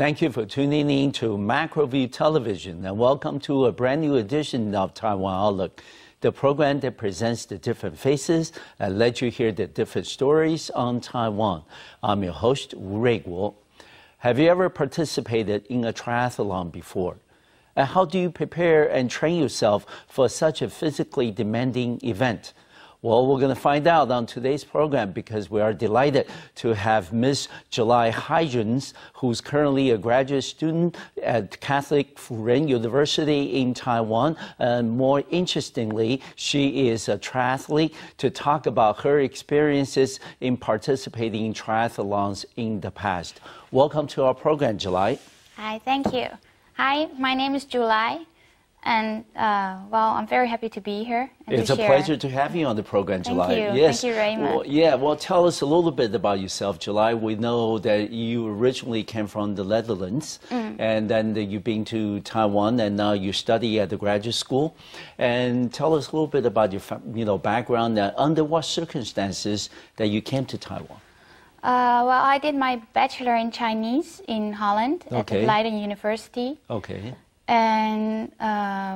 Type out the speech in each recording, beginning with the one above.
Thank you for tuning in to MacroView Television, and welcome to a brand new edition of Taiwan Outlook, the program that presents the different faces and lets you hear the different stories on Taiwan. I'm your host, Wu Ruiguo. Have you ever participated in a triathlon before? And how do you prepare and train yourself for such a physically demanding event? Well, we're going to find out on today's program because we are delighted to have Ms. July Heijungs, who's currently a graduate student at Catholic辅仁University in Taiwan. And more interestingly, she is a triathlete, to talk about her experiences in participating in triathlons in the past. Welcome to our program, July. Hi, thank you. Hi, my name is July. And, well, I'm very happy to be here. It's a pleasure to have you on the program, July. Thank you. Yes. Thank you very much. Well, tell us a little bit about yourself, July. We know that you originally came from the Netherlands, and then you've been to Taiwan, and now you study at the graduate school. And tell us a little bit about your background, under what circumstances that you came to Taiwan. Well, I did my bachelor in Chinese in Holland at the Leiden University. Okay. And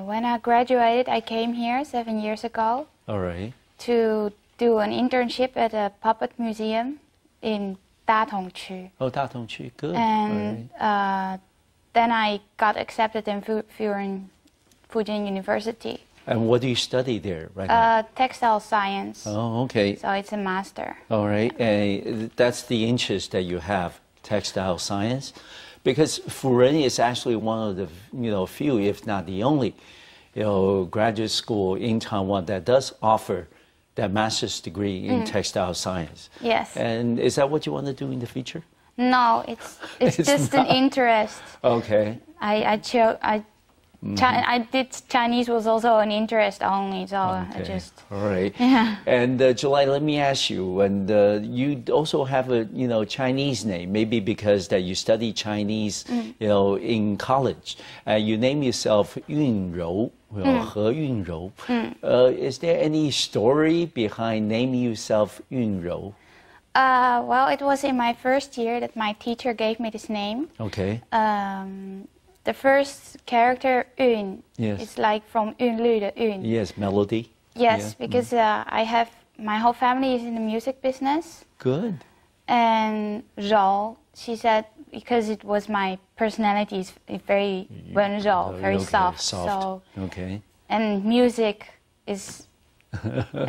when I graduated, I came here 7 years ago. All right. To do an internship at a puppet museum in Datongqu. Oh, Datongqu, good. And then I got accepted in Fujin University. And what do you study there right now? Textile science. Oh, okay. So it's a master. All right. And that's the interest that you have, textile science. Because辅仁is actually one of the few, if not the only, graduate school in Taiwan that does offer that master's degree in textile science. Yes. And is that what you want to do in the future? No, it's just an interest. Okay. I did Chinese was also an interest only, so I just. All right. Yeah. And July, let me ask you, and you also have a Chinese name, maybe because that you study Chinese, in college. You name yourself Yunrou, He Yun Rou. Is there any story behind naming yourself Yunrou? Well, it was in my first year that my teacher gave me this name. Okay. The first character, Yun, yes. It's like from Yun Lu, the Yun. Yes, melody. Yes, yeah. Because my whole family is in the music business. Good. And Rou, she said, because it was my personality, is very Wenrou, very soft. So, okay. And music is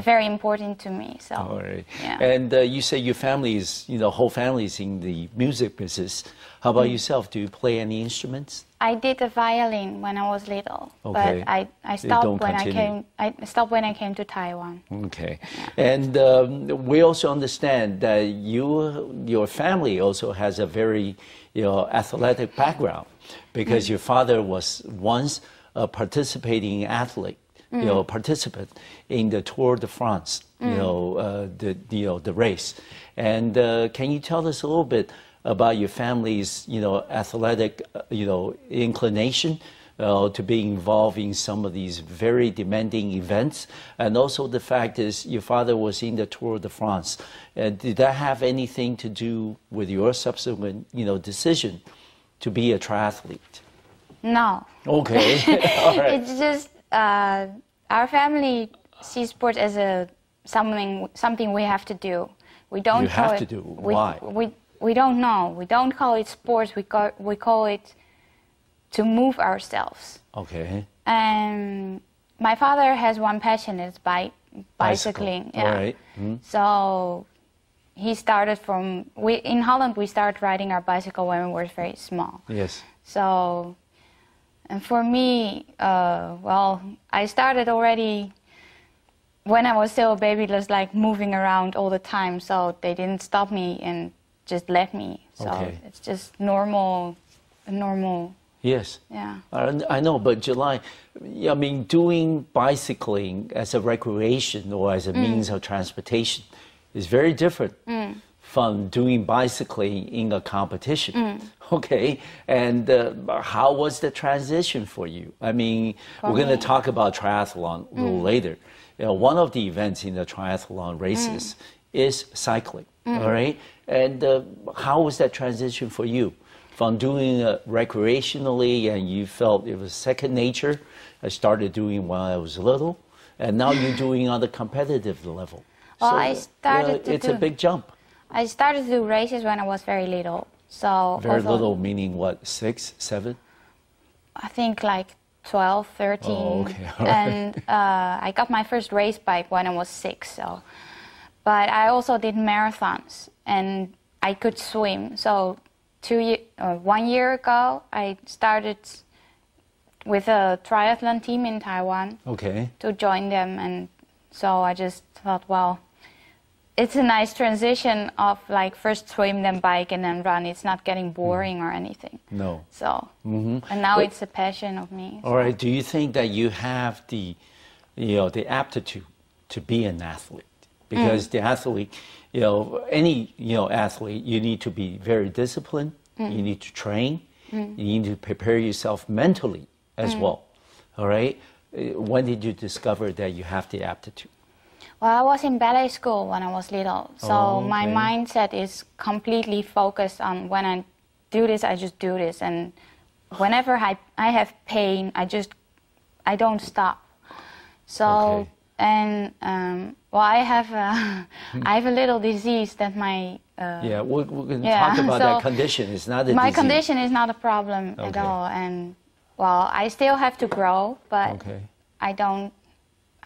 very important to me. So. All right. Yeah. And you say your family is, whole family is in the music business. How about yourself? Do you play any instruments? I did the violin when I was little, okay. But I stopped when I came. I stopped when I came to Taiwan. Okay, yeah. And we also understand that your family also has a very, athletic background, because your father was once a participating athlete, participant in the Tour de France, the race. And can you tell us a little bit about your family's, athletic, inclination to be involved in some of these very demanding events? And also the fact is your father was in the Tour de France. Did that have anything to do with your subsequent, decision to be a triathlete? No. Okay. All right. It's just our family sees sports as something we have to do. We don't. You have to do. Why? We don't know. We don't call it sports. We call it to move ourselves. Okay. And my father has one passion. It's bicycling. Yeah. All right. So he started in Holland. We started riding our bicycle when we were very small. Yes. So, and for me, well, I started already when I was still a baby. Just like moving around all the time. So they didn't stop me and just let me. So it's just normal. Yes. Yeah. I know, but July, I mean, doing bicycling as a recreation or as a means of transportation is very different from doing bicycling in a competition. Okay. And how was the transition for you? I mean, we're going to talk about triathlon a little later. One of the events in the triathlon races is cycling. All right. And how was that transition for you from doing it recreationally and you felt it was second nature. I started doing when I was little, and now you're doing on the competitive level. Well, so, I started it's a big jump. I started to do races when I was very little. So very little meaning what, 6, 7? I think like 12, 13. Oh, okay. And I got my first race bike when I was 6. So, but I also did marathons and I could swim. So 1 year ago, I started with a triathlon team in Taiwan. Okay. To join them, and so I just thought, well, it's a nice transition of like first swim, then bike, and then run. It's not getting boring or anything. No. So, and now it's a passion of me. All right. Do you think that you have the aptitude to be an athlete? Because the athlete, any athlete, you need to be very disciplined. You need to train. You need to prepare yourself mentally as well. All right. When did you discover that you have the aptitude? Well, I was in ballet school when I was little, so my mindset is completely focused on when I do this, I just do this, and whenever I have pain, I don't stop. So and well, I have a little disease that my we're going to talk about that condition. It's not a disease. My condition is not a problem at all, and well, I still have to grow, but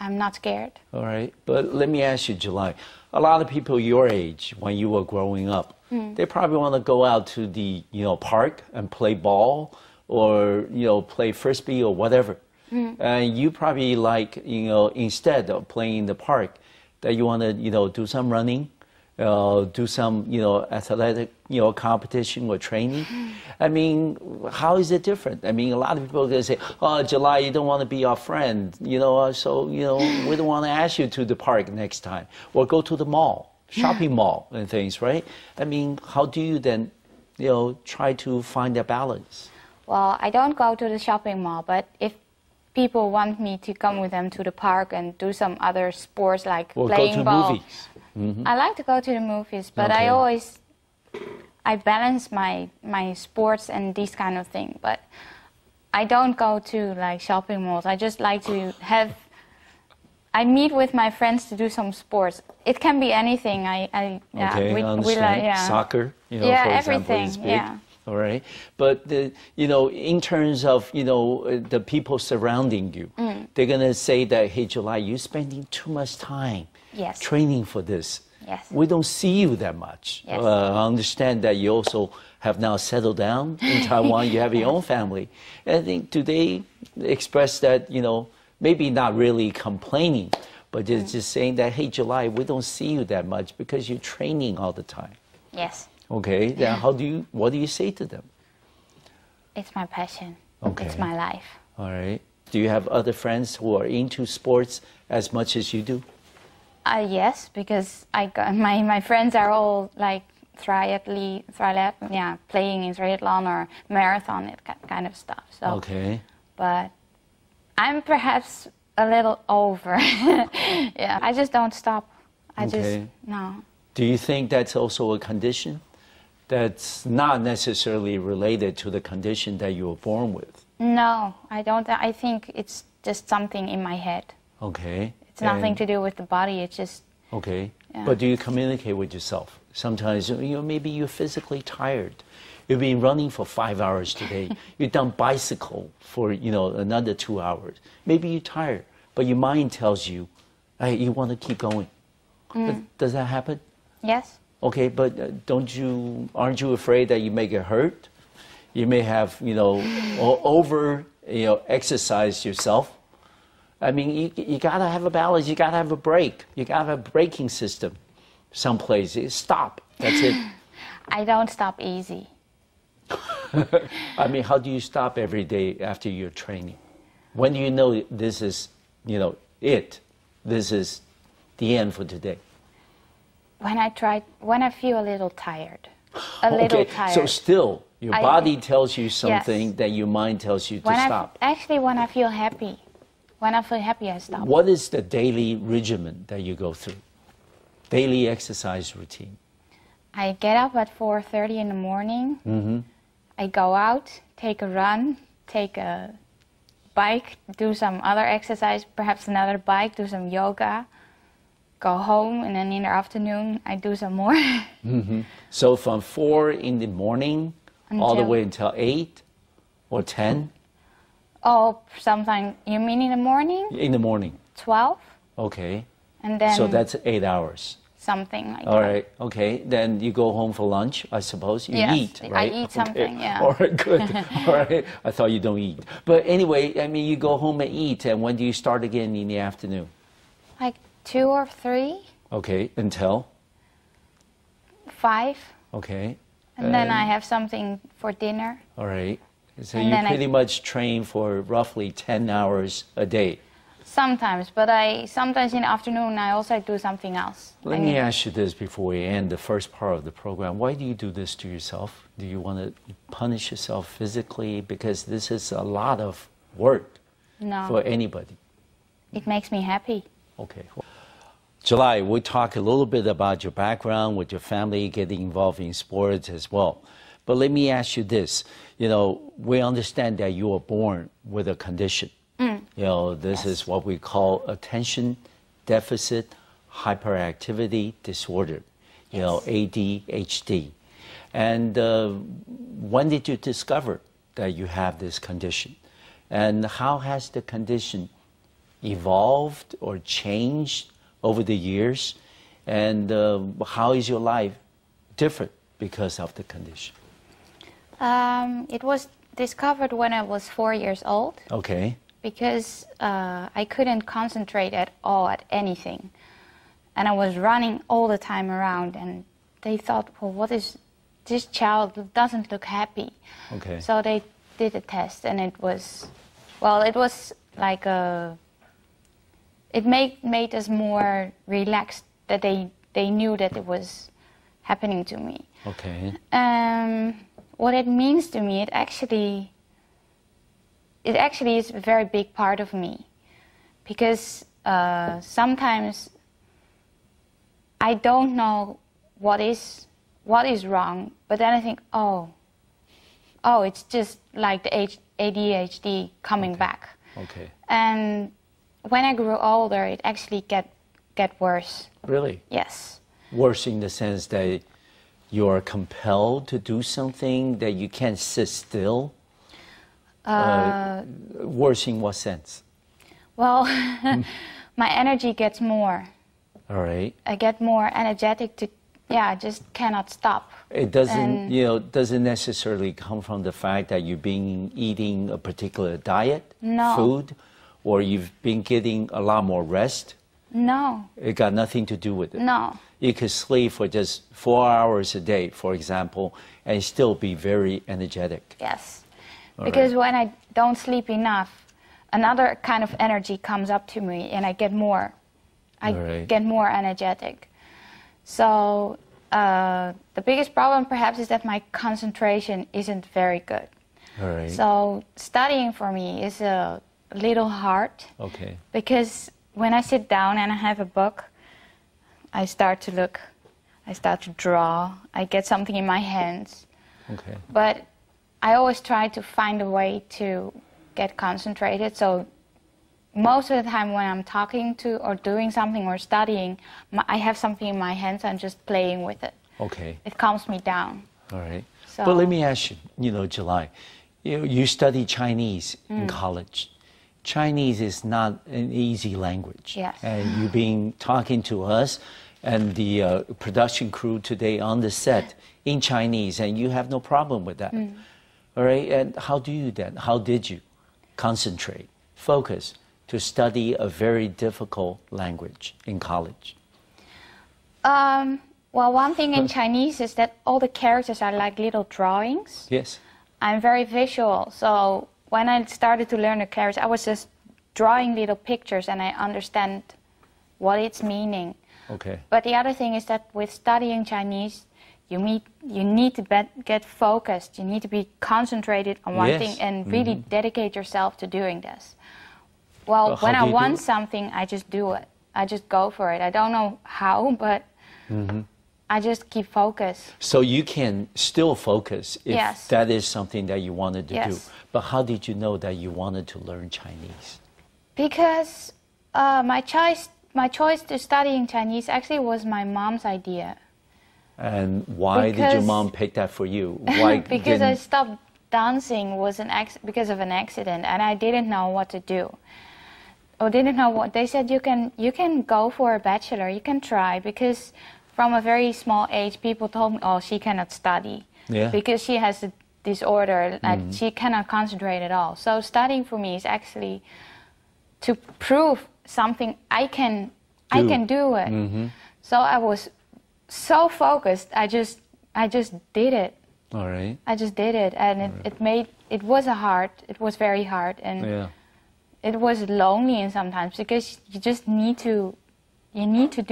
I'm not scared. All right. But let me ask you, July, a lot of people your age, when you were growing up, they probably want to go out to the, park and play ball or, play frisbee or whatever. And you probably like, instead of playing in the park, that you want to, do some running, do some, athletic, competition or training. I mean, how is it different? I mean, a lot of people are going to say, oh, July, you don't want to be our friend, so, we don't want to ask you to the park next time. Or go to the mall, shopping mall and things, right? I mean, how do you then, try to find a balance? Well, I don't go to the shopping mall, but if people want me to come with them to the park and do some other sports like playing ball. Movies. I like to go to the movies, but I balance my sports and these kind of things. But I don't go to like shopping malls. I just like to I meet with my friends to do some sports. It can be anything. We like soccer. For everything. Example, is big. All right, but in terms of the people surrounding you, they're gonna say that, hey, July, you're spending too much time training for this. Yes. We don't see you that much. Yes. I understand that you also have now settled down in Taiwan. You have your own family. And I think do they express that maybe not really complaining, but just saying that, hey, July, we don't see you that much because you're training all the time. Yes. Okay, then what do you say to them? It's my passion. Okay. It's my life. All right. Do you have other friends who are into sports as much as you do? Yes, because my friends are all like playing in triathlon or marathon, that kind of stuff. So, but I'm perhaps a little over. I just don't stop. No. Do you think that's also a condition that's not necessarily related to the condition that you were born with? No, I don't. I think it's just something in my head. Okay. It's nothing to do with the body. It's just... Okay. Yeah. But do you communicate with yourself? Sometimes, maybe you're physically tired. You've been running for 5 hours today. You've done bicycle for, another 2 hours. Maybe you're tired, but your mind tells you, hey, you want to keep going. Does that happen? Yes. Okay, but aren't you afraid that you may get hurt? You may have, exercised yourself. I mean, you got to have a balance. You got to have a break. You got to have a braking system someplace. Stop. That's it. I don't stop easy. I mean, how do you stop every day after your training? When do you know this is, it? This is the end for today? When I feel a little tired. A little tired. So still, your body tells you something that your mind tells you to stop. Actually, when I feel happy. When I feel happy, I stop. What is the daily regimen that you go through? Daily exercise routine? I get up at 4:30 in the morning, I go out, take a run, take a bike, do some other exercise, perhaps another bike, do some yoga, go home, and then in the afternoon I do some more. So from 4 in the morning all the way until 8 or 10? Oh, sometimes, you mean in the morning? In the morning. 12. Okay. And then... So that's 8 hours. Something like All that. right, okay. Then you go home for lunch, I suppose. You eat, right? I eat something, yeah. All right, good. All right. I thought you don't eat. But anyway, I mean, you go home and eat, and when do you start again in the afternoon? Like 2 or 3. Okay, until? 5. Okay. And then I have something for dinner. All right. So And you then pretty much train for roughly 10 hours a day. Sometimes, but sometimes in the afternoon I also do something else. Let me ask you this before we end the first part of the program. Why do you do this to yourself? Do you want to punish yourself physically? Because this is a lot of work for anybody. It makes me happy. Okay. July, we'll talk a little bit about your background with your family, getting involved in sports as well. But let me ask you this. You know, we understand that you were born with a condition. You know, this is what we call attention deficit hyperactivity disorder, you know, ADHD. And when did you discover that you have this condition? And how has the condition evolved or changed over the years? And how is your life different because of the condition? It was discovered when I was 4 years old. Okay. Because I couldn't concentrate at all at anything. And I was running all the time around, and they thought, well, what is this child doesn't look happy. Okay. So they did a test, and it was, well, it was like it made us more relaxed that they knew that it was happening to me. Okay. What it means to me, it actually is a very big part of me, because sometimes I don't know what is wrong, but then I think, oh, it's just like the ADHD coming back. Okay. And when I grew older, it actually get worse. Really? Yes. Worse in the sense that you are compelled to do something, that you can't sit still? Worse in what sense? Well, my energy gets more. All right. I get more energetic to, I just cannot stop. It doesn't, doesn't necessarily come from the fact that you've been eating a particular diet, food, or you've been getting a lot more rest? No. It got nothing to do with it? No. You could sleep for just 4 hours a day, for example, and still be very energetic. Yes. Because when I don't sleep enough, another kind of energy comes up to me, and I get more. Get more energetic. So the biggest problem perhaps is that my concentration isn't very good. All right. So studying for me is a little hard. Okay. Because when I sit down and I have a book, I start to look, I start to draw, I get something in my hands. Okay. But I always try to find a way to get concentrated. So most of the time when I'm talking to or doing something or studying, I have something in my hands, I'm just playing with it. Okay. It calms me down. All right. So, but let me ask you, July, you study Chinese in college. Chinese is not an easy language. Yes. And you've been talking to us and the production crew today on the set in Chinese, and you have no problem with that. All right. And how did you concentrate, focus to study a very difficult language in college? Well, one thing in Chinese is that all the characters are like little drawings. Yes. I'm very visual, so when I started to learn the characters, I was just drawing little pictures and I understand what it's meaning. Okay. But the other thing is that with studying Chinese, you need to get focused. You need to be concentrated on one thing and really dedicate yourself to doing this. Well, when I want something, I just do it. I just go for it. I don't know how, but I just keep focused. So you can still focus if Yes. that is something that you wanted to do. Yes. But how did you know that you wanted to learn Chinese? Because my choice to studying Chinese actually was my mom's idea. And why did your mom pick that for you? Why Because I stopped dancing because of an accident, and I didn't know what to do. Or didn't know what they said. You can go for a bachelor. You can try, because from a very small age, people told me, "Oh, she cannot study because she has a disorder and she cannot concentrate at all." So studying for me is actually to prove something I can do it. So I was so focused. I just did it. All right. I just did it, and it was very hard, and it was lonely sometimes, because you just need to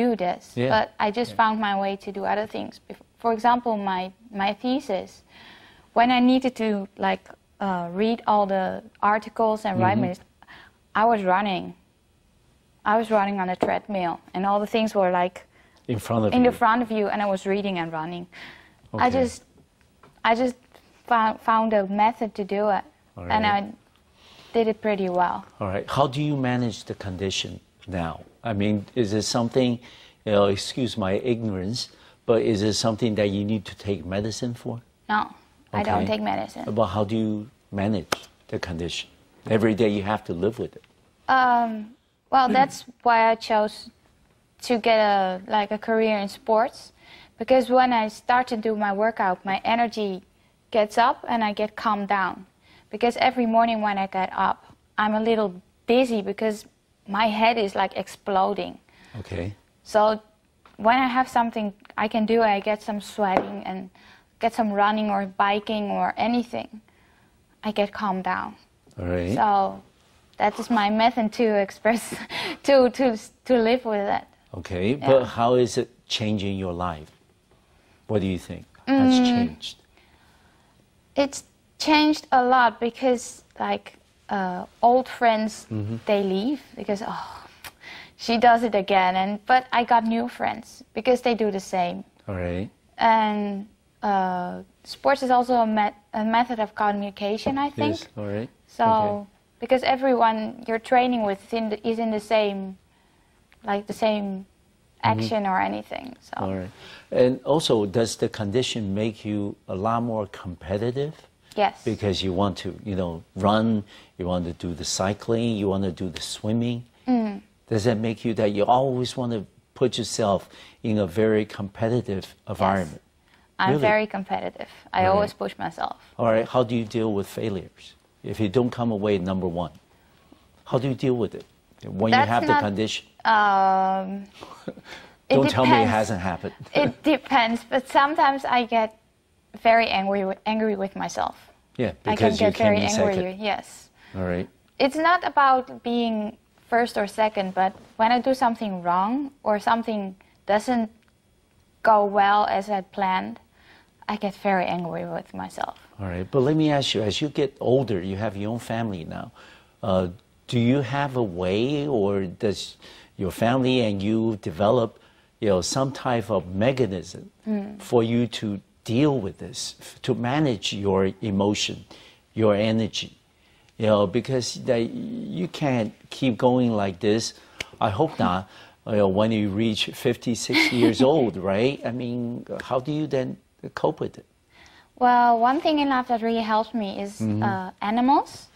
do this. But I just found my way to do other things. For example, my thesis, when I needed to read all the articles and write my, I was running on a treadmill, and all the things were in front of you, and I was reading and running. Okay. I just found a method to do it, and I did it pretty well. All right. How do you manage the condition now? I mean, is it something, excuse my ignorance, but is it something that you need to take medicine for? No, I don't take medicine. But how do you manage the condition? Every day you have to live with it. Well, that's why I chose to get a career in sports, because when I start to do my workout, my energy gets up and I get calmed down. Because every morning when I get up, I'm a little dizzy because my head is exploding. Okay. So when I have something I can do, I get some sweating and get some running or biking or anything, I get calmed down. All right. So that is my method to express, to live with it. Okay, but how is it changing your life? What do you think has changed? It's changed a lot, because old friends, they leave because, she does it again. But I got new friends because they do the same. All right. And sports is also a method of communication, I think. Yes, all right. So, because everyone you're training with is in the same, the same action or anything. So. All right. And also, does the condition make you a lot more competitive? Yes. Because you want to, run, you want to do the cycling, you want to do the swimming. Does that make you that you always want to put yourself in a very competitive environment? Yes. I'm really? very competitive. I always push myself. All right. How do you deal with failures? If you don't come away number one, how do you deal with it when you have the condition? Don't tell me it hasn't happened. It depends, but sometimes I get very angry with myself. Yeah, I can because get you very came in angry. second. Yes. All right. It's not about being first or second, but when I do something wrong or something doesn't go well as I planned, I get very angry with myself. All right, but let me ask you, as you get older, you have your own family now. Do you have a way, or does your family and you develop, some type of mechanism for you to deal with this, to manage your emotion, your energy? Because you can't keep going like this. I hope not. When you reach 50, 60 years old, right? I mean, how do you then cope with it? Well, one thing in life that really helps me is animals.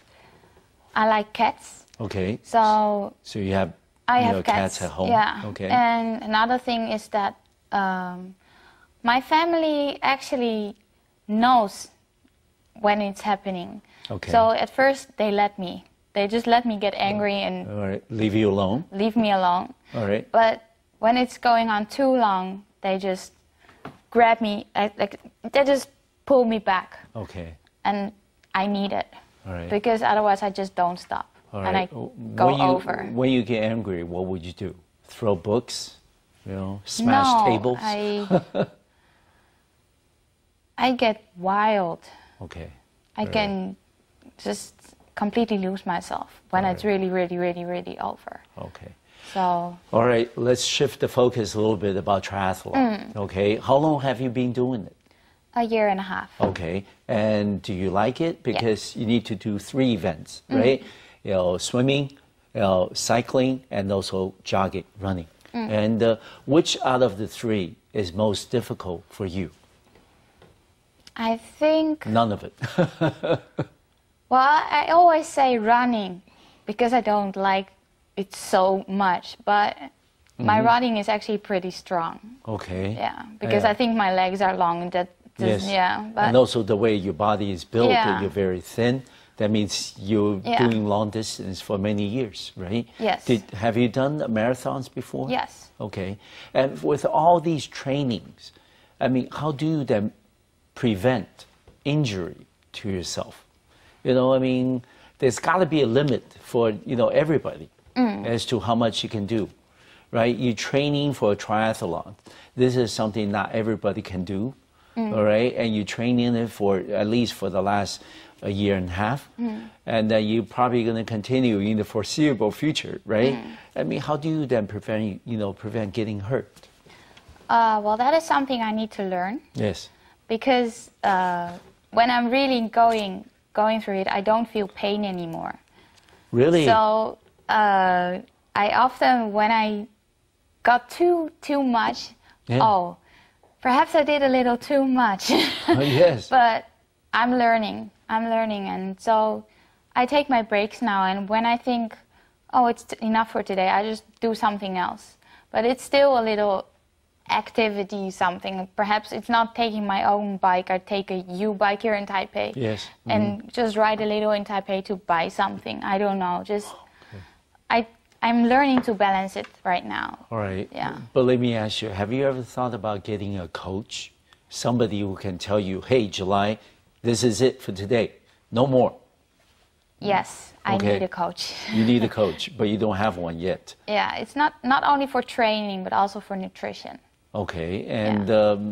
I like cats. Okay. So you have I have cats at home. Yeah. Okay. And another thing is that my family actually knows when it's happening. Okay. So at first they just let me get angry and all right. Leave you alone. Leave me alone. All right. But when it's going on too long, they just grab me, they just pull me back. Okay. And I need it. All right. Because otherwise I just don't stop. All right. And I go over. When you get angry, what would you do? Throw books? Smash tables? I get wild. Okay. I can just completely lose myself when it's really, really, really, really over. Okay. So. All right, let's shift the focus a little bit about triathlon. Okay, how long have you been doing it? A year and a half. Okay, and do you like it? Because you need to do 3 events, right? You know, swimming, cycling, and also jogging, running. And which out of the 3 is most difficult for you? I think. None of it. Well, I always say running because I don't like it so much, but my running is actually pretty strong. Okay. Yeah, because I think my legs are long and that. But and also the way your body is built, you're very thin. That means you're doing long distance for many years, right? Yes. Have you done marathons before? Yes. Okay. And with all these trainings, I mean, how do you then prevent injury to yourself? You know, I mean, there's got to be a limit for, you know, everybody as to how much you can do, right? You're training for a triathlon. This is something not everybody can do. All right, and you train in it for at least for the last a year and a half, and then you're probably going to continue in the foreseeable future, right? I mean, how do you then prevent getting hurt? Well, that is something I need to learn. Yes. Because when I'm really going through it, I don't feel pain anymore. Really? So I often, when I got too much, perhaps I did a little too much. Yes. But I'm learning, and so I take my breaks now, and when I think, oh, it's enough for today, I just do something else. But it's still a little activity, something. Perhaps it's not taking my own bike, I take a U-bike here in Taipei. Yes. And just ride a little in Taipei to buy something. I don't know, just... I'm learning to balance it right now. All right. Yeah. But let me ask you, have you ever thought about getting a coach? Somebody who can tell you, hey, July, this is it for today. No more. Yes, I need a coach. You need a coach, but you don't have one yet. Yeah, it's not only for training, but also for nutrition. Okay, and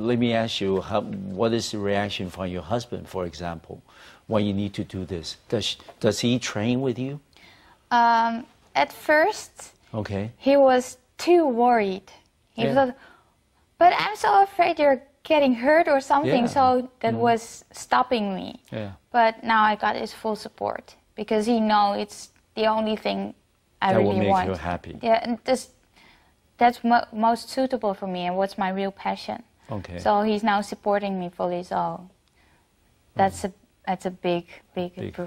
let me ask you, what is the reaction from your husband, for example, when you need to do this? Does he train with you? At first, he was too worried. He thought, but I'm so afraid you're getting hurt or something, so that was stopping me. Yeah. But now I got his full support because he knows it's the only thing I really want. That will make you happy. Yeah, and that's most suitable for me and what's my real passion. Okay. So he's now supporting me fully, so that's a big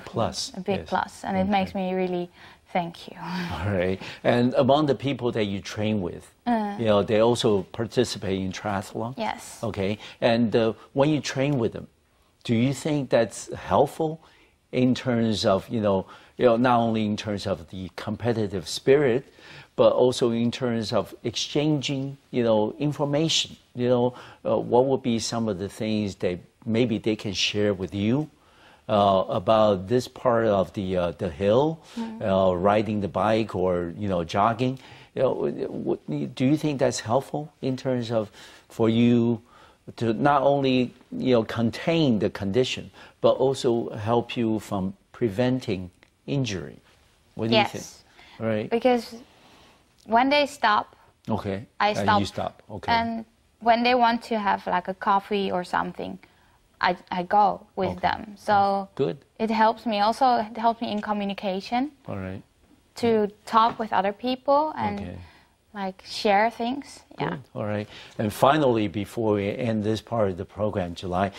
plus. A big plus, and it makes me really thank you. All right. And among the people that you train with, you know, they also participate in triathlon? Yes. Okay. And when you train with them, do you think that's helpful in terms of, you know, not only in terms of the competitive spirit, but also in terms of exchanging, you know, information? You know, what would be some of the things that maybe they can share with you about this part of the hill, riding the bike or, you know, jogging? You know, do you think that's helpful in terms of for you to not only, you know, contain the condition, but also help you from preventing injury? What do you think? All right. Because when they stop, I stop. You stop. Okay. And when they want to have like a coffee or something, I go with them. So good. It helps me. Also, it helps me in communication. All right. To talk with other people and like share things. Good. Yeah. All right. And finally, before we end this part of the program, July,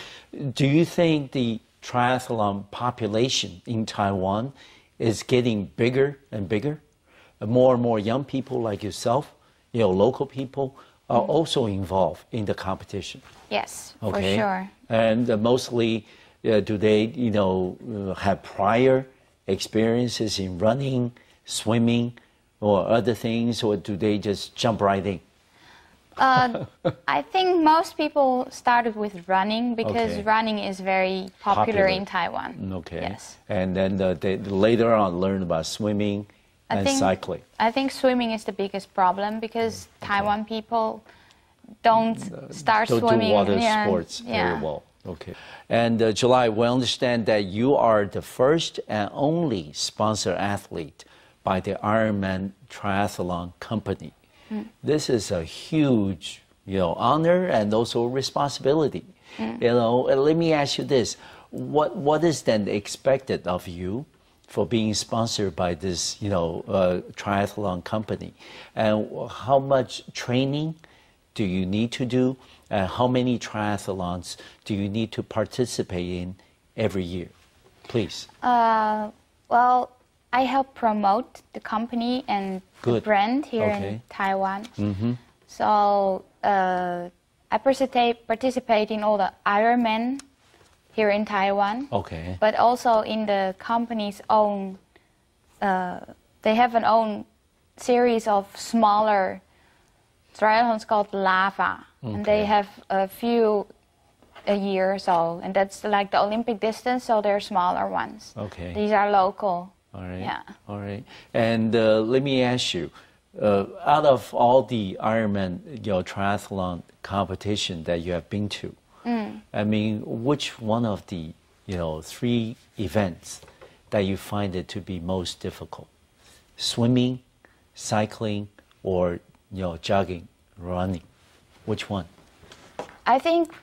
do you think the triathlon population in Taiwan is getting bigger and bigger? More and more young people like yourself, you know, local people, are also involved in the competition? Yes, for sure. And mostly, do they, you know, have prior experiences in running, swimming, or other things, or do they just jump right in? I think most people started with running because running is very popular in Taiwan. Okay. Yes. And then they later on learn about swimming and cycling. I think swimming is the biggest problem because Taiwan people don't start swimming. Do water sports very well. Okay. And July, we understand that you are the first and only sponsor athlete by the Ironman Triathlon company. This is a huge, honor and also responsibility. Let me ask you this: what is then expected of you for being sponsored by this, triathlon company, and how much training do you need to do, and how many triathlons do you need to participate in every year? Please. Well, I help promote the company and the brand here in Taiwan. So I participate in all the Ironman here in Taiwan. Okay. But also in the company's own, they have an own series of smaller triathlons called Lava. And they have a few a year or so. And that's like the Olympic distance, so they're smaller ones. Okay. These are local. All right. Yeah. All right. And let me ask you, out of all the Ironman, triathlon competition that you have been to, I mean, which one of the, 3 events that you find it to be most difficult? Swimming, cycling, or, jogging, running? Which one? I think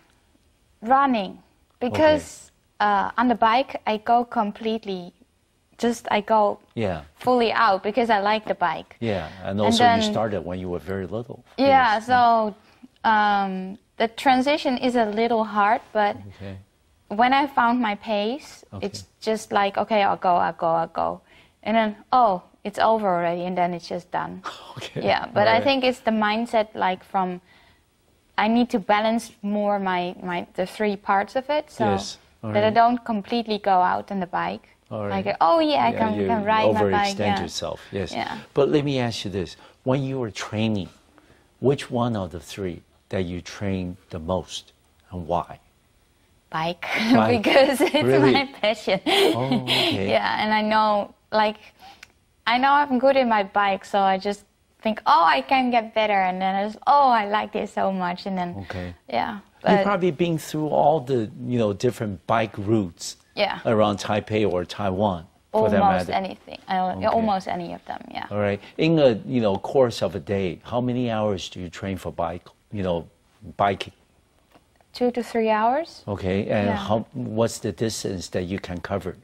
running, because on the bike I go completely, I go fully out because I like the bike. Yeah, and also you started when you were very little. Yeah, so the transition is a little hard, but when I found my pace, it's just like, okay, I'll go. And then, it's over already, and then it's just done. Yeah, but I think it's the mindset, like from, I need to balance more the 3 parts of it, so that I don't completely go out on the bike. Like, I can ride my bike. Overextend yourself, But let me ask you this. When you were training, which one of the 3 that you trained the most, and why? Bike. Because it's my passion. Yeah, and I know I'm good in my bike, so I just think, I can get better, and then I like this so much, and then You've probably been through all the different bike routes around Taipei or Taiwan. Almost anything, almost any of them. Yeah. All right. In a course of a day, how many hours do you train for biking? 2 to 3 hours. Okay, and what's the distance that you can cover in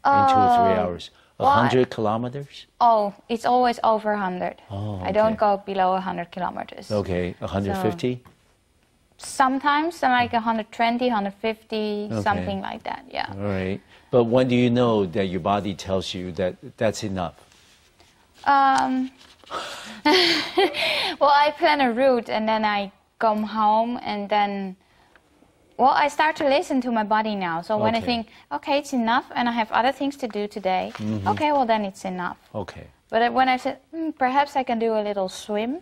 2 or 3 hours? 100 kilometers? It's always over 100. I don't go below 100 kilometers. Okay, 150? Sometimes like 120, 150, something like that, yeah. All right. But when do you know that your body tells you that that's enough? Well, I plan a route, and then I come home, and then I start to listen to my body now. So when I think, it's enough, and I have other things to do today, then it's enough. Okay. But when I said, perhaps I can do a little swim,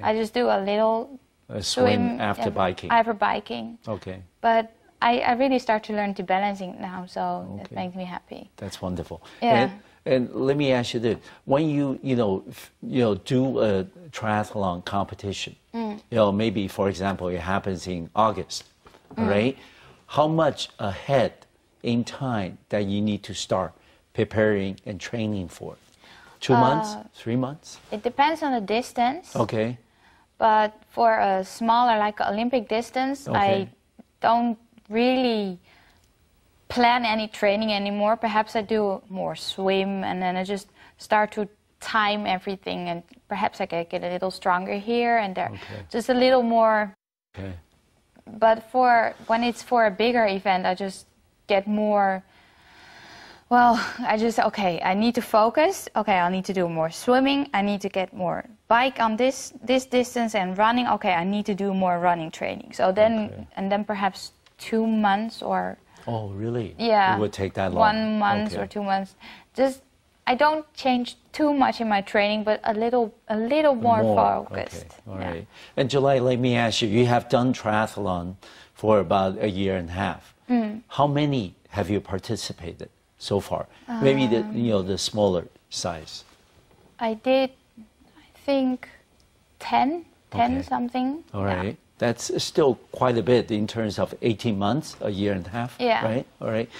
I just do a little swim after biking. After biking. Okay. But I really start to learn to balancing now, so it makes me happy. That's wonderful. Yeah. And let me ask you this: when you do a triathlon competition, maybe for example it happens in August, right? How much ahead in time that you need to start preparing and training for? 2 months, 3 months? It depends on the distance. Okay. But for a smaller, like Olympic distance, I don't really plan any training anymore. Perhaps I do more swim, and then I just start to time everything, and perhaps I can get a little stronger here and there. Just a little more. But when it's for a bigger event, I just get more. I just, I need to focus. I need to do more swimming. I need to get more bike on this distance, and running. I need to do more running training. So then, and then perhaps 2 months or. Oh, really? Yeah. It would take that long. 1 month or 2 months. I don't change too much in my training, but a little more focused. All right. And July, let me ask you, you have done triathlon for about a year and a half. How many have you participated so far? Maybe the smaller size. I did, I think, 10 something. All right. That's still quite a bit in terms of 18 months, a year and a half, right? All right.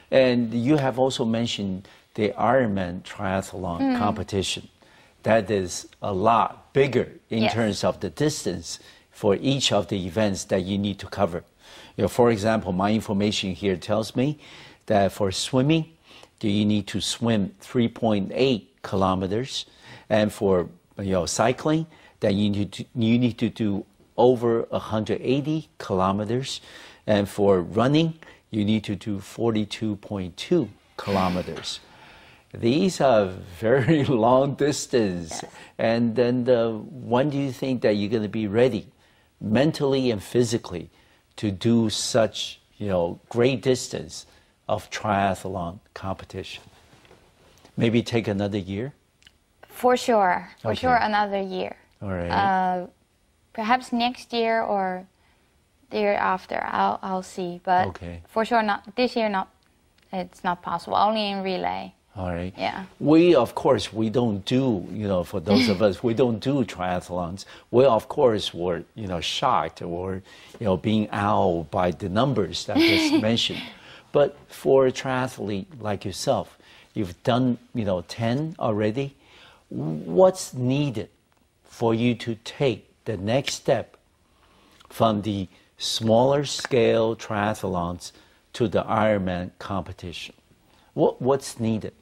And you have also mentioned the Ironman triathlon competition. That is a lot bigger in terms of the distance for each of the events that you need to cover. You know, for example, my information here tells me that for swimming, you need to swim 3.8 kilometers, and for cycling, that you need to do over 180 kilometers, and for running, you need to do 42.2 kilometers. These are very long distance. Yes. And then when do you think that you're going to be ready mentally and physically to do such, great distance of triathlon competition? Maybe take another year? For sure. For sure, another year. All right. Perhaps next year or the year after. I'll see. But for sure, not this year. It's not possible. Only in relay. All right. Yeah. We, of course, we don't do, for those of us, we don't do triathlons. We, of course, were, shocked or, being awed by the numbers that I just mentioned. But for a triathlete like yourself, you've done, 10 already. What's needed for you to take the next step from the smaller scale triathlons to the Ironman competition? What's needed?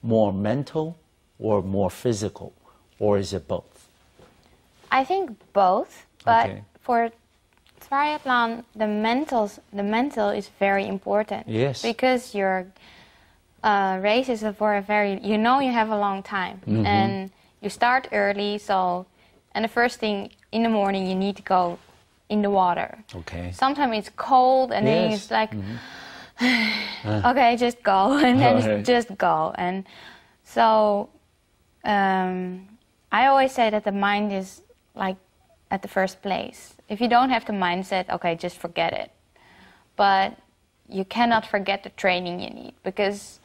More mental or more physical, or is it both? I think both, but for triathlon, the mental is very important. Yes. Because your races are for a very, you have a long time, and you start early, and the first thing in the morning you need to go in the water. Okay. Sometimes it's cold, and then it's like, okay, just go, and then just go. And so I always say that the mind is like at the first place. If you don't have the mindset, okay, just forget it. But you cannot forget the training you need, because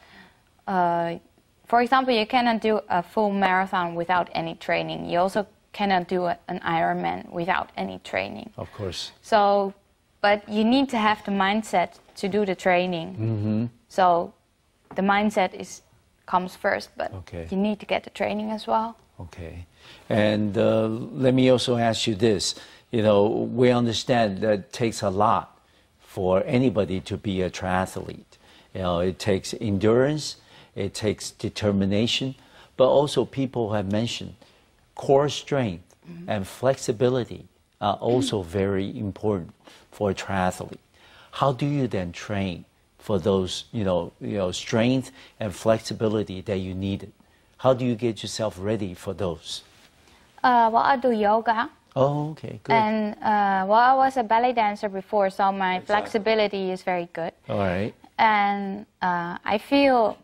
for example, you cannot do a full marathon without any training. You also cannot do an Ironman without any training. Of course. So, but you need to have the mindset to do the training. So the mindset comes first, but you need to get the training as well. Okay. And let me also ask you this. We understand that it takes a lot for anybody to be a triathlete. It takes endurance, it takes determination, but also people have mentioned core strength and flexibility are also very important for a triathlete. How do you then train for those, strength and flexibility that you needed? How do you get yourself ready for those? Well, I do yoga. Oh, okay, good. And I was a ballet dancer before, so my flexibility is very good. All right. And I feel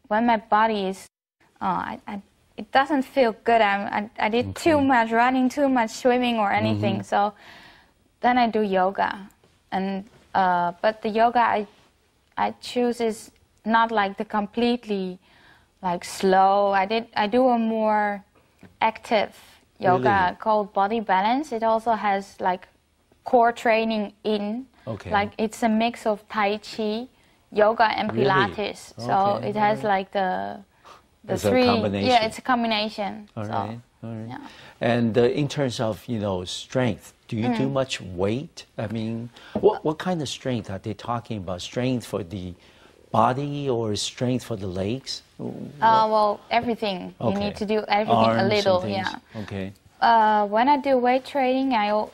when my body is, it doesn't feel good. I did too much running, too much swimming or anything. So then I do yoga. And but the yoga I choose is not like the completely like slow. I do a more active yoga called body balance. It also has like core training in. Like it's a mix of Tai Chi, yoga and Pilates. So it has like the it's three. A combination. Yeah, it's a combination. All right. All right. Yeah. And in terms of strength, do you do much weight? I mean, what kind of strength are they talking about? Strength for the body or strength for the legs? Well, everything. You need to do everything Arms a little. Yeah. Okay. When I do weight training, I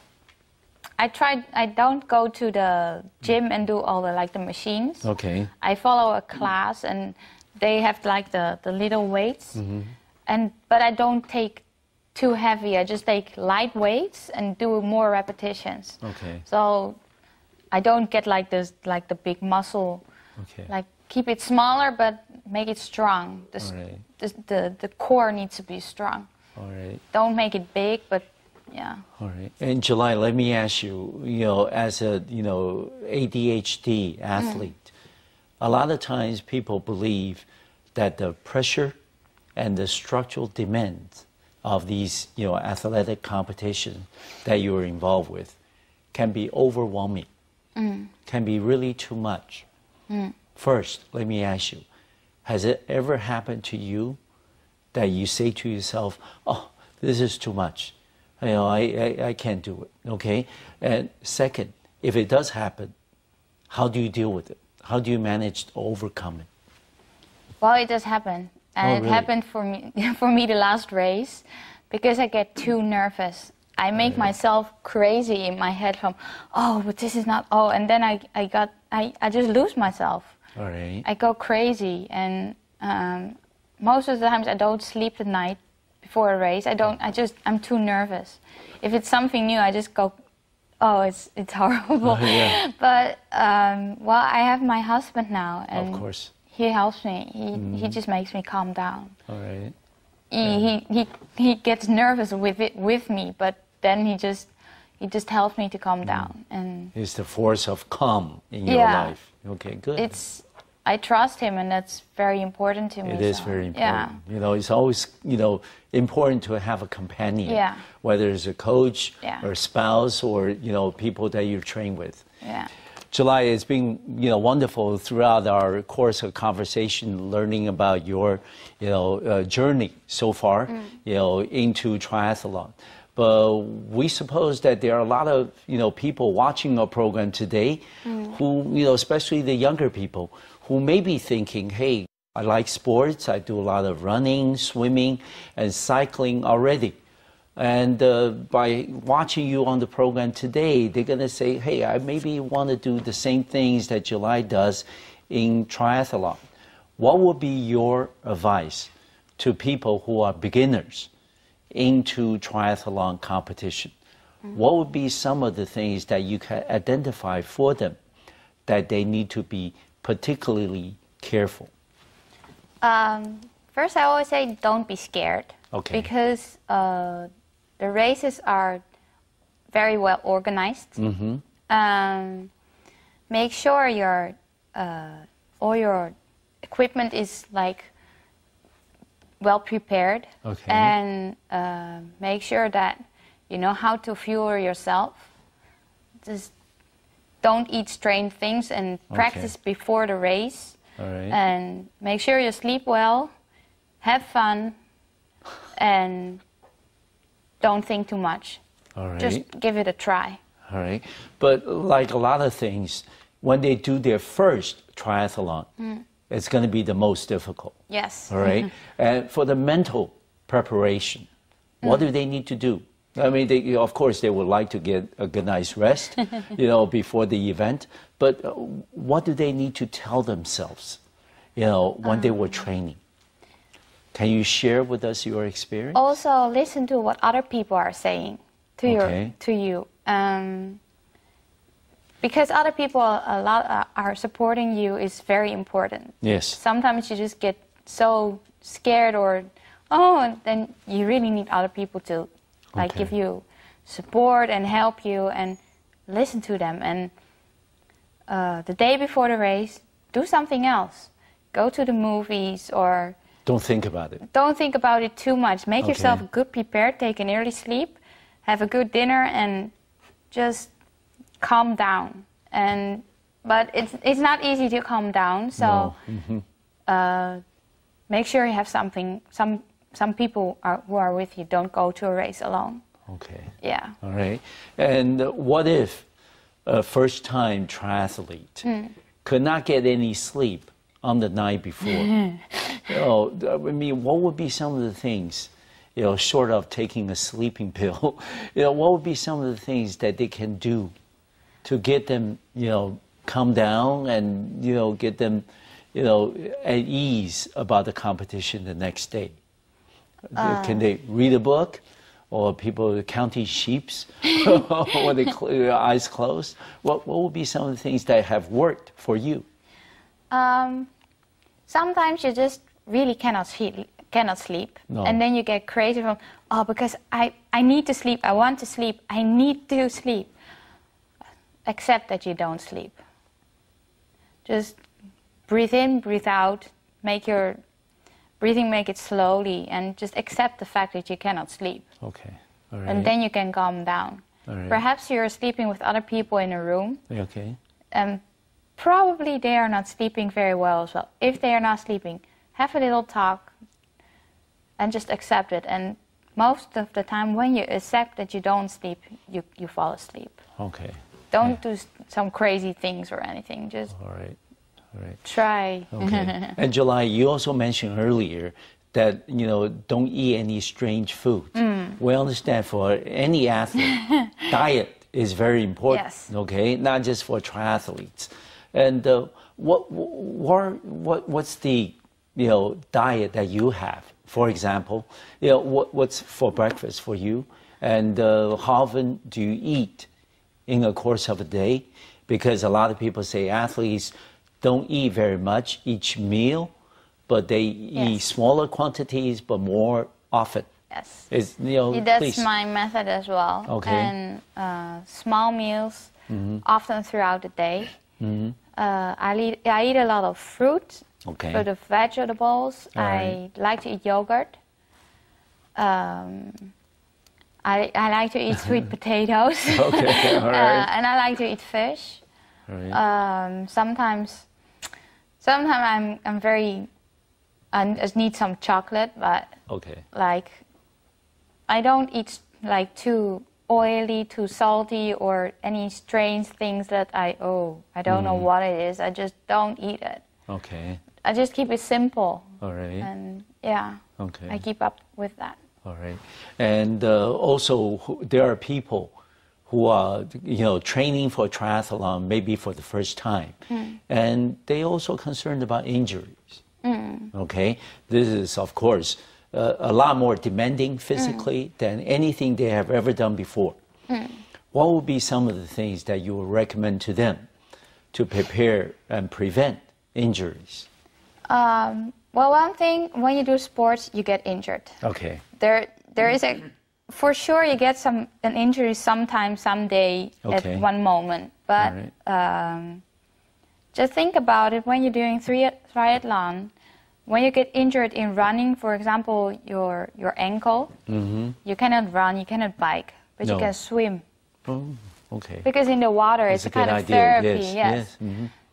don't go to the gym and do all the machines. Okay. I follow a class and they have like the little weights, but I don't take too heavy. I just take light weights and do more repetitions. Okay. So I don't get like this, like the big muscle. Okay. Like keep it smaller, but make it strong. The core needs to be strong. All right. Don't make it big, but yeah. All right. And July, let me ask you, as a, ADHD athlete, a lot of times people believe that the pressure and the structural demands of these, athletic competitions that you are involved with can be overwhelming, can be really too much. First, let me ask you, Has it ever happened to you that you say to yourself, oh, this is too much. I can't do it, okay? And second, if it does happen, how do you deal with it? How do you manage to overcome it? Well, it does happen. And it happened for me the last race, because I get too nervous. I make myself crazy in my head from, oh, but this is not, oh, and then I just lose myself. All right. I go crazy, and most of the times I don't sleep at night before a race. I'm too nervous. If it's something new, I just go, oh, it's horrible. Oh, yeah. But, well, I have my husband now, and of course. He helps me. He just makes me calm down. All right. He gets nervous with me, but then he just helps me to calm down. And it's the force of calm in your life. Okay, good. I trust him, and that's very important to me. It is very important. Yeah. It's always, important to have a companion, whether it's a coach or a spouse or, people that you train with. Yeah. July, it's been, wonderful throughout our course of conversation, learning about your, journey so far, into triathlon. But we suppose that there are a lot of, people watching our program today who, especially the younger people, who may be thinking, hey, I like sports, I do a lot of running, swimming, and cycling already. And by watching you on the program today, they're going to say, hey, I maybe want to do the same things that July does in triathlon. What would be your advice to people who are beginners into triathlon competition? What would be some of the things that you can identify for them that they need to be particularly careful? First, I always say don't be scared. Okay. Because the races are very well organized. Make sure all your equipment is well prepared. Okay. And make sure that you know how to fuel yourself. Just don't eat strange things, and practice before the race. All right. And make sure you sleep well, have fun, and don't think too much. All right. Just give it a try. All right. But like a lot of things, when they do their first triathlon, it's going to be the most difficult. Yes. All right. And for the mental preparation, what do they need to do? I mean, of course, they would like to get a good night's rest, before the event. But what do they need to tell themselves, when they were training? Can you share with us your experience? Also, listen to what other people are saying to you. Because other people are supporting you is very important. Yes. Sometimes you just get so scared, and then you really need other people to give you support and help you, and listen to them. And the day before the race, do something else. Go to the movies, or don't think about it. Don't think about it too much. Make yourself good prepared, take an early sleep, have a good dinner, and just calm down. But it's not easy to calm down, so make sure you have some people who are with you. Don't go to a race alone. Okay. Yeah. All right. And what if a first-time triathlete could not get any sleep on the night before? What would be some of the things, short of taking a sleeping pill, what would be some of the things that they can do to get them, calm down and, get them, at ease about the competition the next day? Can they read a book? Or people counting sheep when their eyes closed? What would be some of the things that have worked for you? Sometimes you just really cannot sleep. No. And then you get crazy from, because I need to sleep, I want to sleep, I need to sleep. Accept that you don't sleep. Just breathe in, breathe out, make your breathing, make it slowly, and just accept the fact that you cannot sleep. Okay. All right. And then you can calm down. All right. Perhaps you're sleeping with other people in a room. Okay. Probably they are not sleeping very well as well. If they are not sleeping, have a little talk, and just accept it. And most of the time, when you accept that you don't sleep, you fall asleep. Okay. Don't do some crazy things or anything. Just all right. Try. Okay. And July, you also mentioned earlier that, you know, don't eat any strange food. We understand for any athlete, diet is very important. Yes. Okay, not just for triathletes. And what's the, you know, diet that you have? For example, you know, what's for breakfast for you, and how often do you eat in the course of a day? Because a lot of people say athletes don't eat very much each meal, but they eat smaller quantities but more often. Yes. You know, that's my method as well. Okay. And small meals, often throughout the day. I eat a lot of fruit, fruit of vegetables. I like to eat yogurt. I like to eat sweet potatoes. Okay, all right. And I like to eat fish. All right. Sometimes I just need some chocolate, but like I don't eat like too oily, too salty, or any strange things that I don't know what it is. I just don't eat it. Okay. I just keep it simple. All right. And yeah. Okay. I keep up with that. All right. And also, there are people who are, you know, training for triathlon maybe for the first time, and they also concerned about injuries. Okay, this is of course a lot more demanding physically than anything they have ever done before. What would be some of the things that you would recommend to them to prepare and prevent injuries? Well, one thing, when you do sports, you get injured. Okay. There is for sure you get an injury sometime, someday, at one moment. But just think about it when you're doing triathlon. When you get injured in running, for example, your ankle, you cannot run, you cannot bike, but you can swim. Oh, okay. Because in the water, it's a kind of therapy. Yes.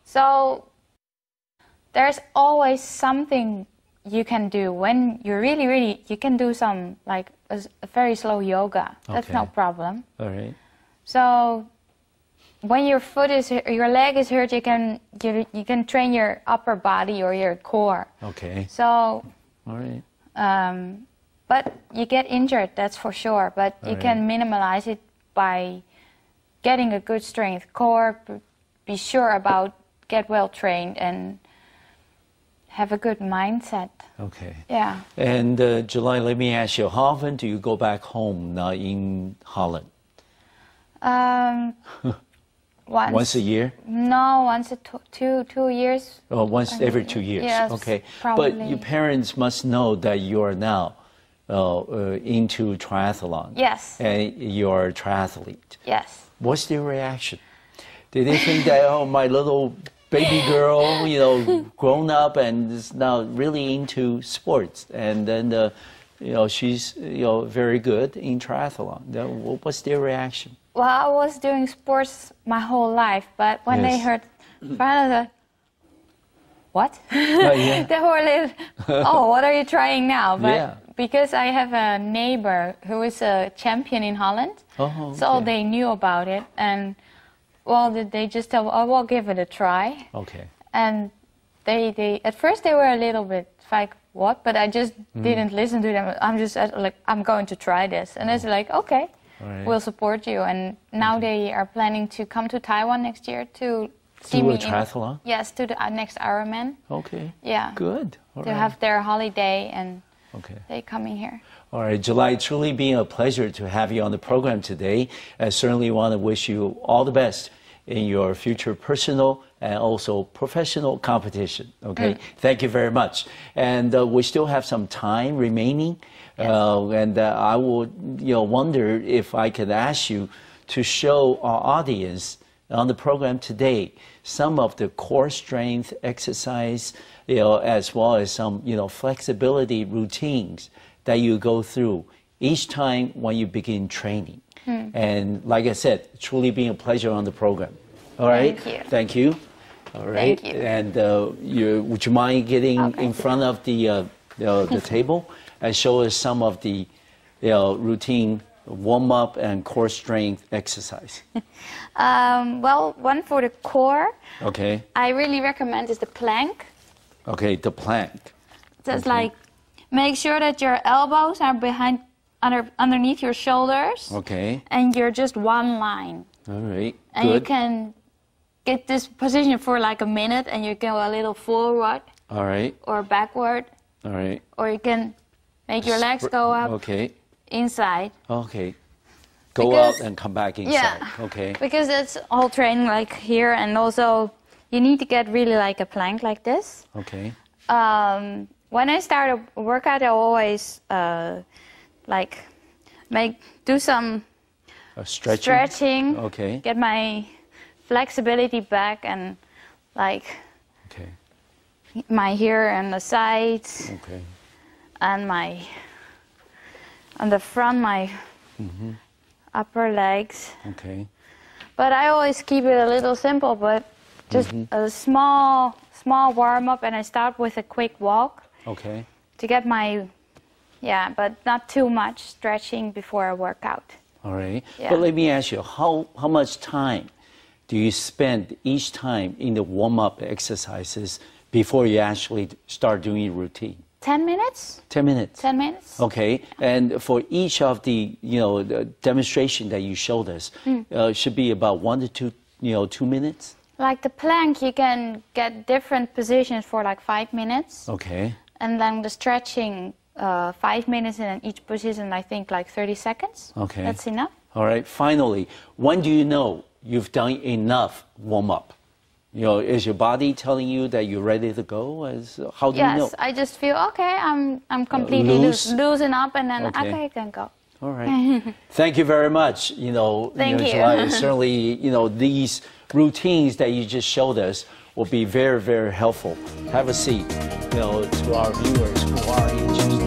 So there's always something you can do when you really, you can do some like a very slow yoga. That's no problem. All right. So when your leg is hurt, you can train your upper body or your core. Okay. So. All right. But you get injured, that's for sure. But you can minimize it by getting a good strength core. Be sure about get well trained and have a good mindset. Okay. Yeah. And July, let me ask you, how often do you go back home now in Holland? Once a year? No, once 2 years. Oh, once every 2 years. Yes, okay. probably. But your parents must know that you are now into triathlon. Yes. And you're a triathlete. Yes. What's their reaction? Did they think that, oh, my little baby girl, you know, grown up and is now really into sports, and then, you know, she's, you know, very good in triathlon? What's their reaction? Well, I was doing sports my whole life, but when they heard, finally, what? They were a little, oh, what are you trying now? But because I have a neighbor who is a champion in Holland, so they knew about it, and well, they just said, oh, we'll give it a try. Okay. And they at first they were a little bit like, what? But I just didn't listen to them. I'm just like, I'm going to try this, and it's like, okay. We'll support you. And now they are planning to come to Taiwan next year to see me. Do a triathlon? Yes, to the next Ironman. Okay. Yeah. Good. They have their holiday and they're coming here. All right, July, truly been a pleasure to have you on the program today. I certainly want to wish you all the best in your future personal and also professional competition. Okay. Thank you very much. And we still have some time remaining. And I would, you know, wonder if I could ask you to show our audience on the program today some of the core strength exercise, you know, as well as some, you know, flexibility routines that you go through each time when you begin training. And like I said, truly been a pleasure on the program. All right. Thank you. Thank you. All right. Thank you. And would you mind getting in front of the table and show us some of the routine warm-up and core strength exercise? Well, one for the core. Okay. I really recommend is the plank. Okay, the plank. Just like make sure that your elbows are underneath your shoulders. Okay. And you're just one line. All right. And good. you can get this position for like a minute, and you go a little forward. All right. Or backward. All right. Or you can make your legs go up. Okay. Inside. Okay. Go out and come back inside. Yeah. Okay. Because it's all training like here, and also you need to get really like a plank like this. Okay. When I start a workout, I always do some stretching. Okay. Get my flexibility back, and like my here and the sides. Okay. And my on the front, my upper legs. Okay. But I always keep it a little simple, but just a small warm-up, and I start with a quick walk. Okay. To get my, but not too much stretching before a workout. All right. Yeah. But let me ask you, how much time do you spend each time in the warm-up exercises before you actually start doing your routine? 10 minutes? 10 minutes. 10 minutes. Okay. And for each of the, the demonstration that you showed us, should be about 1 to 2 minutes? Like the plank, you can get different positions for like 5 minutes. Okay. And then the stretching, 5 minutes in each position, I think like 30 seconds. Okay. That's enough. All right. Finally, when do you know you've done enough warm-up? Is your body telling you that you're ready to go? How do you know? Yes, I just feel, okay, I'm completely loosen up, and then, okay, I can go. All right. Thank you very much. Thank you. July, certainly, these routines that you just showed us will be very, very helpful. Have a seat, to our viewers who are interested.